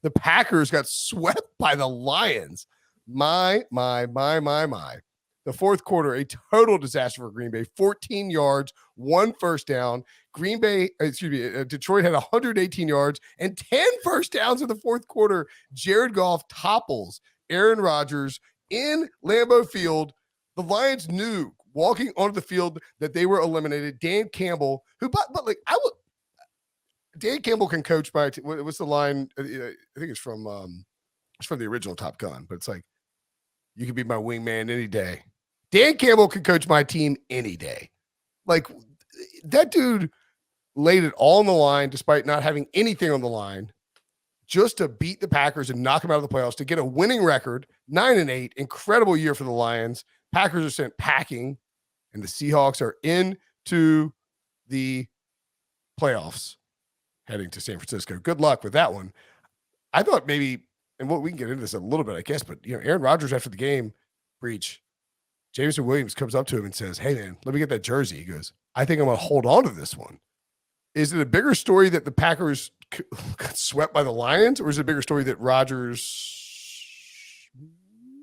The Packers got swept by the Lions. My. The fourth quarter, a total disaster for Green Bay. 14 yards, 1 first down. Detroit had 118 yards and 10 first downs in the fourth quarter. Jared Goff topples Aaron Rodgers in Lambeau Field. The Lions knew walking onto the field that they were eliminated. Dan Campbell, Dan Campbell can coach by. What's the line? I think it's from the original Top Gun, but it's like, you can be my wingman any day. Dan Campbell can coach my team any day. Like, that dude laid it all on the line despite not having anything on the line, just to beat the Packers and knock them out of the playoffs, to get a winning record, 9-8, incredible year for the Lions. Packers are sent packing, and the Seahawks are into the playoffs, heading to San Francisco. Good luck with that one. I thought maybe, and we can get into this a little bit, I guess, but Aaron Rodgers after the game, Breech, Jameson Williams comes up to him and says, "Hey man, let me get that jersey." He goes, "I think I'm going to hold on to this one." Is it a bigger story that the Packers got swept by the Lions, or is it a bigger story that Rodgers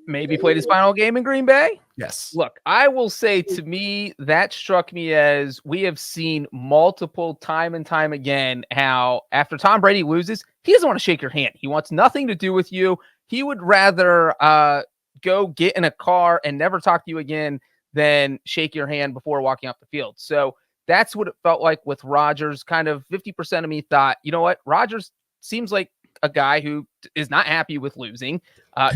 maybe played his final game in Green Bay? Yes. Look, I will say, to me, that struck me as, we have seen multiple time and time again how after Tom Brady loses, he doesn't want to shake your hand. He wants nothing to do with you. He would rather go get in a car and never talk to you again than shake your hand before walking off the field. So that's what it felt like with Rodgers. Kind of 50% of me thought, you know what? Rodgers seems like a guy who is not happy with losing.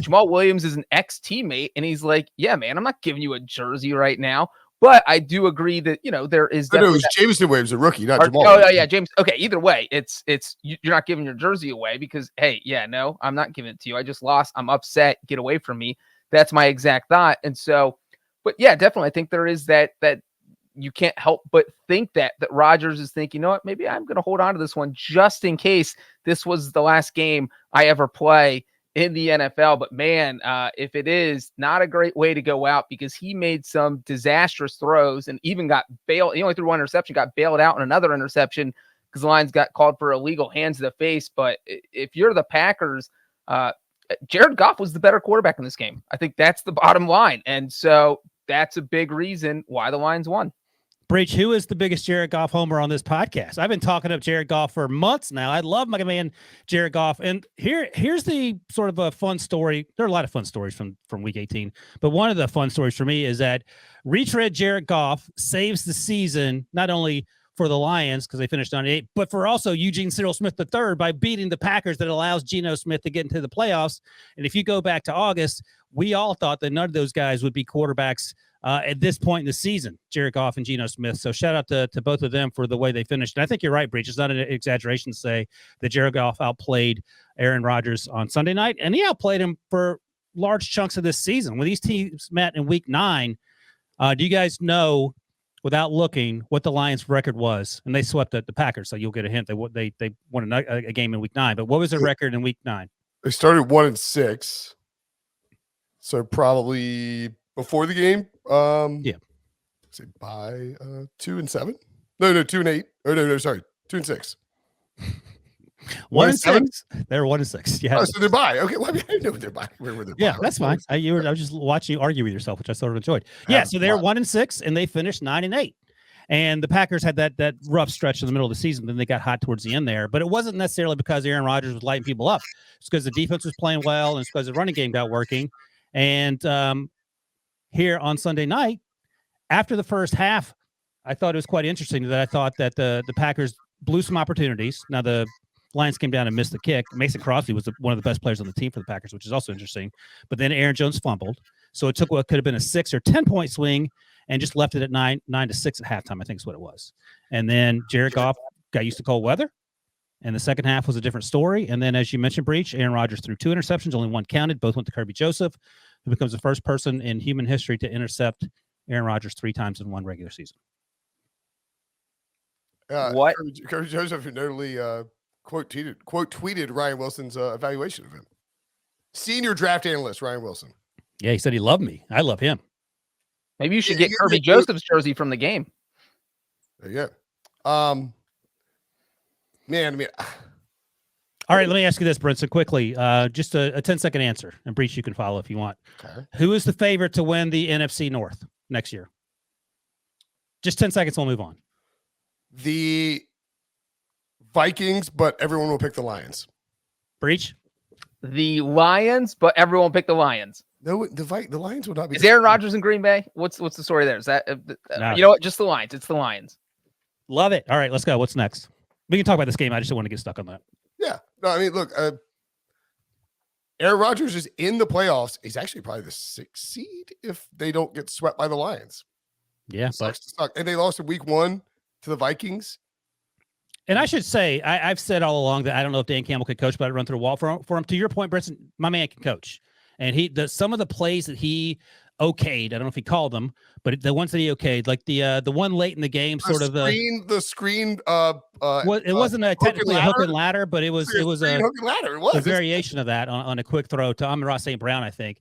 Jamal Williams is an ex-teammate, and he's like, yeah, man, I'm not giving you a jersey right now. But I do agree that, there is definitely. No, it was Jameson Williams, a rookie, not Jamal. Oh, yeah, James. Okay, either way, it's you're not giving your jersey away because, hey, yeah, no, I'm not giving it to you. I just lost. I'm upset. Get away from me. That's my exact thought. And so, but yeah, definitely, I think there is that you can't help but think that Rodgers is thinking, you know what, maybe I'm going to hold on to this one just in case this was the last game I ever play in the NFL. But man, if it is, not a great way to go out, because he made some disastrous throws and even got bailed. He only threw one interception, got bailed out on another interception because the Lions got called for illegal hands to the face. But if you're the Packers, Jared Goff was the better quarterback in this game. I think that's the bottom line. And so that's a big reason why the Lions won. Breech, who is the biggest Jared Goff homer on this podcast? I've been talking up Jared Goff for months now. I love my man, Jared Goff. And here's the sort of a fun story. There are a lot of fun stories from week 18, but one of the fun stories for me is that retread Jared Goff saves the season, not only for the Lions because they finished 98, but for also Eugene Cyril Smith III by beating the Packers that allows Geno Smith to get into the playoffs. And if you go back to August, we all thought that none of those guys would be quarterbacks at this point in the season, Jared Goff and Geno Smith. So shout out to both of them for the way they finished. And I think you're right, Breech. It's not an exaggeration to say that Jared Goff outplayed Aaron Rodgers on Sunday night, and he outplayed him for large chunks of this season. When these teams met in week 9, do you guys know, without looking, what the Lions' record was? And they swept the Packers, so you'll get a hint. They won a game in week 9. But what was their record in week 9? They started 1-6, so probably before the game. Yeah. Say by 2-7. No, 2-8. Oh no, sorry, 2-6. 1-6. They're 1-6. Yeah. Oh, so they're by. Okay, well, I didn't know what they're by. Yeah, that's fine. I was just watching you argue with yourself, which I sort of enjoyed. Yeah, so they're 1-6, and they finished 9-8. And the Packers had that rough stretch in the middle of the season. Then they got hot towards the end there. But it wasn't necessarily because Aaron Rodgers was lighting people up. It's because the defense was playing well, and it's because the running game got working. And here on Sunday night, after the first half, I thought it was quite interesting that I thought that the Packers blew some opportunities. Now, the Lions came down and missed the kick. Mason Crosby was one of the best players on the team for the Packers, which is also interesting. But then Aaron Jones fumbled. So it took what could have been a 6 or 10-point swing and just left it at 9-6 at halftime, I think is what it was. And then Jared Goff got used to cold weather. And the second half was a different story. And then, as you mentioned, Breech, Aaron Rodgers threw 2 interceptions, only one counted. Both went to Kirby Joseph, who becomes the first person in human history to intercept Aaron Rodgers 3 times in one regular season. What? Kirby Joseph notably quote tweeted Ryan Wilson's evaluation of him. Senior draft analyst Ryan Wilson. Yeah, he said he loved me. I love him. Maybe you should get Kirby Joseph's jersey from the game. There you go. Man, I mean, All right, let me ask you this, Brinson, quickly. Just a 10-second answer, and Breech, you can follow if you want. Okay. Who is the favorite to win the NFC North next year? Just 10 seconds, we'll move on. The Vikings, but everyone will pick the Lions. Breech? The Lions, but everyone picked the Lions. No, the Lions would not be. Is Aaron Rodgers in Green Bay? What's the story there? Is that No. you know what? Just the Lions. It's the Lions. Love it. All right, let's go. What's next? We can talk about this game. I just don't want to get stuck on that. Yeah. No, I mean, look, Aaron Rodgers is in the playoffs. He's actually probably the 6th seed if they don't get swept by the Lions. Yeah, Sucks to suck. And they lost in week 1 to the Vikings. And I should say, I've said all along that I don't know if Dan Campbell could coach, but I'd run through a wall for him. To your point, Brinson, my man can coach. And some of the plays that he okayed, I don't know if he called them, but the ones that he okayed, like the one late in the game, the screen. It wasn't technically a hook and ladder, but it was a hook and ladder. It was a variation of that on a quick throw to Amon-Ra St. Brown, I think.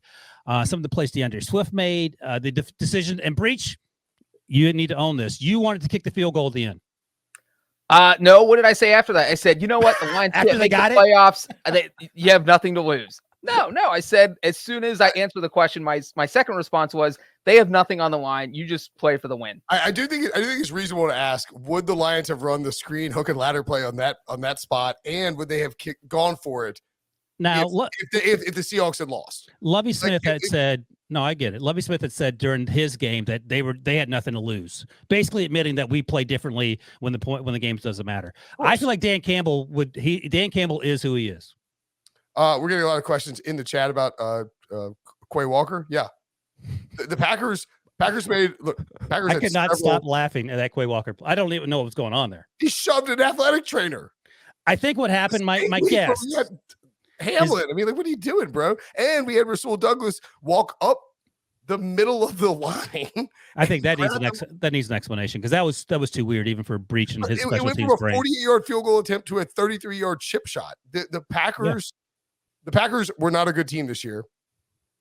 Some of the plays DeAndre Swift made, the decision and Breech. You need to own this. You wanted to kick the field goal at the end. No. What did I say after that? I said, you know what? The Lions After they got the playoffs, you have nothing to lose. No. I said as soon as I answered the question, my second response was they have nothing on the line. You just play for the win. I do think it's reasonable to ask: would the Lions have run the screen hook and ladder play on that spot, and would they have gone for it? Now, if the Seahawks had lost, Lovie Smith had said, "No, I get it." Lovie Smith had said during his game that they had nothing to lose, basically admitting that we play differently when the games doesn't matter. I feel like Dan Campbell is who he is. We're getting a lot of questions in the chat about Quay Walker. Yeah, the Packers made look. Packers. I could not stop laughing at that Quay Walker. I don't even know what was going on there. He shoved an athletic trainer. I think what happened. My guess. Hamlet. I mean, like, what are you doing, bro? And we had Rasul Douglas walk up the middle of the line. I think that needs an explanation because that was too weird even for Breech and his special teams brain. It went from a 48-yard field goal attempt to a 33-yard chip shot. The Packers, the Packers were not a good team this year.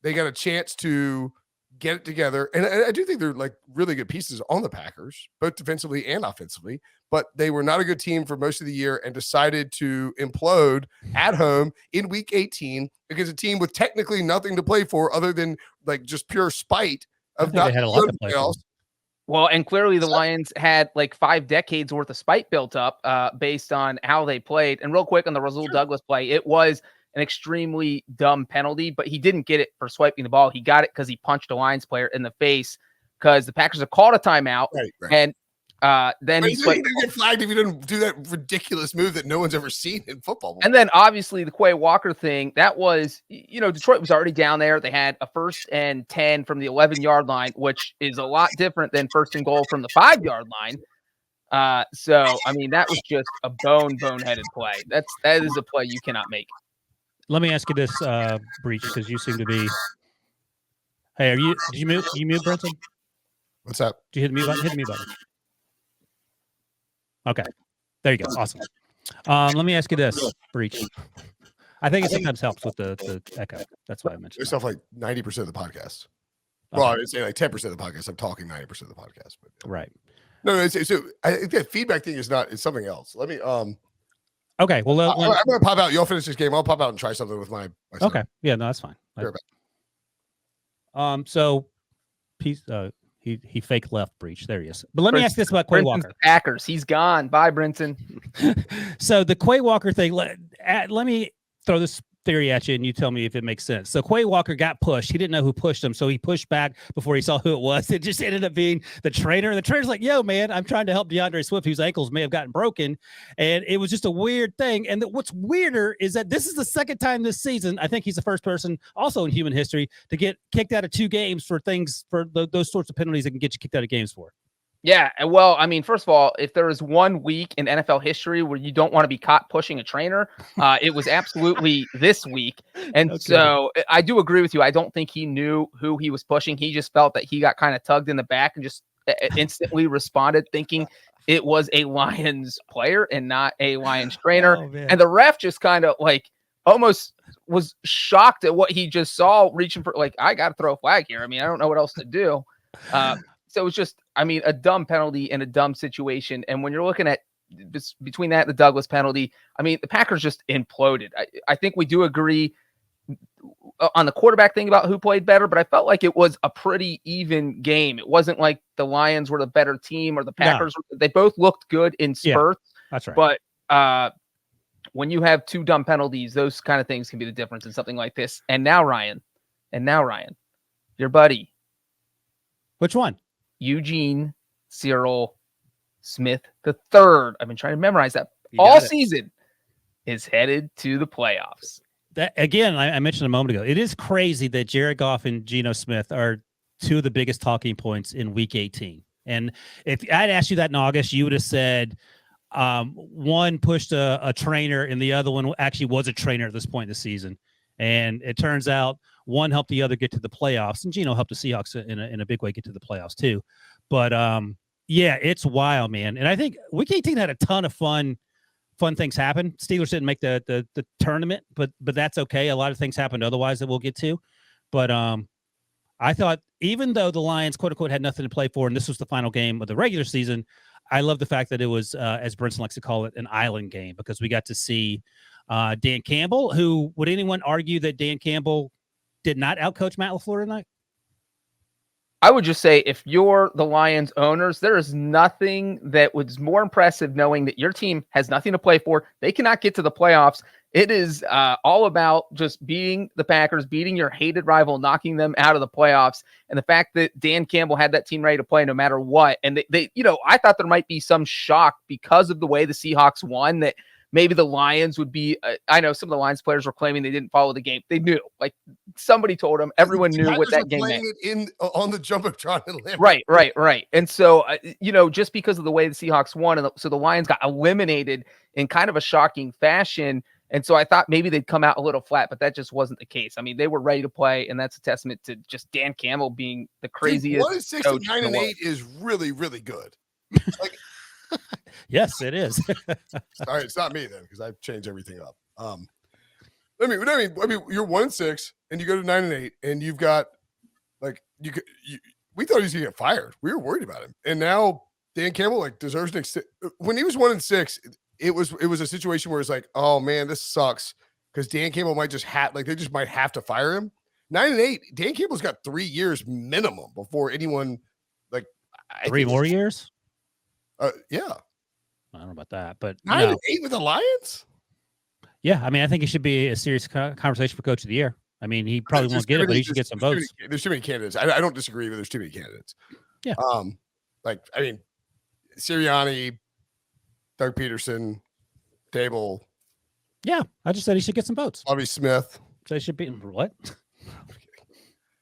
They got a chance to get it together, and I do think they're like really good pieces on the Packers, both defensively and offensively. But they were not a good team for most of the year and decided to implode at home in week 18 against a team with technically nothing to play for other than like just pure spite of not had a lot to play for. Well, and clearly the Lions had like 5 decades worth of spite built up based on how they played. And real quick on the Rasul Douglas play, it was an extremely dumb penalty, but he didn't get it for swiping the ball. He got it because he punched a Lions player in the face because the Packers have called a timeout. Right. And then he didn't get flagged if you didn't do that ridiculous move that no one's ever seen in football. And then obviously the Quay Walker thing, that was, Detroit was already down there. They had a 1st and 10 from the 11-yard line, which is a lot different than 1st and goal from the 5-yard line. So I mean, that was just a boneheaded play. That is a play you cannot make. Let me ask you this, Breech, because you seem to be. Hey, did you mute Brinson? What's up? Did you hit the mute button? Hit the mute button. Okay. There you go. Awesome. Let me ask you this, Breech. I think it sometimes helps with the echo. That's why I mentioned yourself like 90% of the podcast. Well, I would say like 10% of the podcast. I'm talking 90% of the podcast. But right. No, so I think that feedback thing is something else. Let me Okay. Well, I'm gonna pop out. Y'all finish this game. I'll pop out and try something with my okay. Yeah, no, that's fine. So he fake left Breech. There he is. But let me ask this about Quay Walker. Packers. He's gone. Bye, Brinson. So the Quay Walker thing, let me throw this theory at you and you tell me if it makes sense. So Quay Walker got pushed. He didn't know who pushed him. So he pushed back before he saw who it was. It just ended up being the trainer. And the trainer's like, yo, man, I'm trying to help DeAndre Swift, whose ankles may have gotten broken. And it was just a weird thing. And what's weirder is that this is the second time this season, I think he's the first person also in human history to get kicked out of 2 games for those sorts of penalties that can get you kicked out of games for. Yeah, well, I mean, first of all, if there is one week in NFL history where you don't want to be caught pushing a trainer, it was absolutely this week. And okay. So I do agree with you. I don't think he knew who he was pushing. He just felt that he got kind of tugged in the back and just instantly responded thinking it was a Lions player and not a Lions trainer. Oh, and the ref just kind of like almost was shocked at what he just saw, reaching for like, I got to throw a flag here. I mean, I don't know what else to do. So it was just, I mean, a dumb penalty in a dumb situation. And when you're looking at between that and the Douglas penalty, I mean, the Packers just imploded. I think we do agree on the quarterback thing about who played better, but I felt like it was a pretty even game. It wasn't like the Lions were the better team or the Packers. No. They both looked good in spurts. Yeah, that's right. But when you have 2 dumb penalties, those kind of things can be the difference in something like this. And now Ryan, your buddy. Which one? Eugene Cyril Smith III. I've been trying to memorize that all season. Is headed to the playoffs. That again, I mentioned a moment ago. It is crazy that Jared Goff and Geno Smith are 2 of the biggest talking points in Week 18. And if I'd asked you that in August, you would have said one pushed a trainer and the other one actually was a trainer at this point in the season. And it turns out one helped the other get to the playoffs, and Geno helped the Seahawks in a big way get to the playoffs too. But yeah, it's wild, man. And I think Week 18 had a ton of fun things happen. Steelers didn't make the tournament, but that's okay. A lot of things happened otherwise that we'll get to. But I thought even though the Lions, quote unquote, had nothing to play for, and this was the final game of the regular season, I love the fact that it was, as Brinson likes to call it, an island game, because we got to see Dan Campbell, who, would anyone argue that Dan Campbell did not outcoach Matt LaFleur tonight? I would just say, if you're the Lions owners, there is nothing that was more impressive knowing that your team has nothing to play for. They cannot get to the playoffs. It is all about just beating the Packers, beating your hated rival, knocking them out of the playoffs. And the fact that Dan Campbell had that team ready to play no matter what. And they I thought there might be some shock because of the way the Seahawks won, that maybe the Lions would be, I know some of the Lions players were claiming they didn't follow the game. They knew, like somebody told them, everyone knew what that game meant. On the Jumbotron and Right. And so, just because of the way the Seahawks won, and so the Lions got eliminated in kind of a shocking fashion. And so I thought maybe they'd come out a little flat, but that just wasn't the case. I mean, they were ready to play, and that's a testament to just Dan Campbell being the craziest. 1-6 and 9-8 is really, really good. Like, yes, it is. Sorry, it's not me then, because I've changed everything up. I mean, you're 1-6 and you go to 9-8, and you've got we thought he was gonna get fired. We were worried about him, and now Dan Campbell deserves an when he was 1-6. It was a situation where it's like, oh man, this sucks, because Dan Campbell might just they just might have to fire him. 9-8, Dan Campbell's got 3 years minimum before anyone 3 more years. Yeah, I don't know about that, but 9-8 with the Lions. Yeah, I mean, I think it should be a serious conversation for Coach of the Year. I mean, he probably won't get it, but he should get some votes. There's too many candidates. I don't disagree, but there's too many candidates. Yeah. Sirianni, Doug Peterson, Dable. Yeah, I just said he should get some votes. Bobby Smith. So he should be what?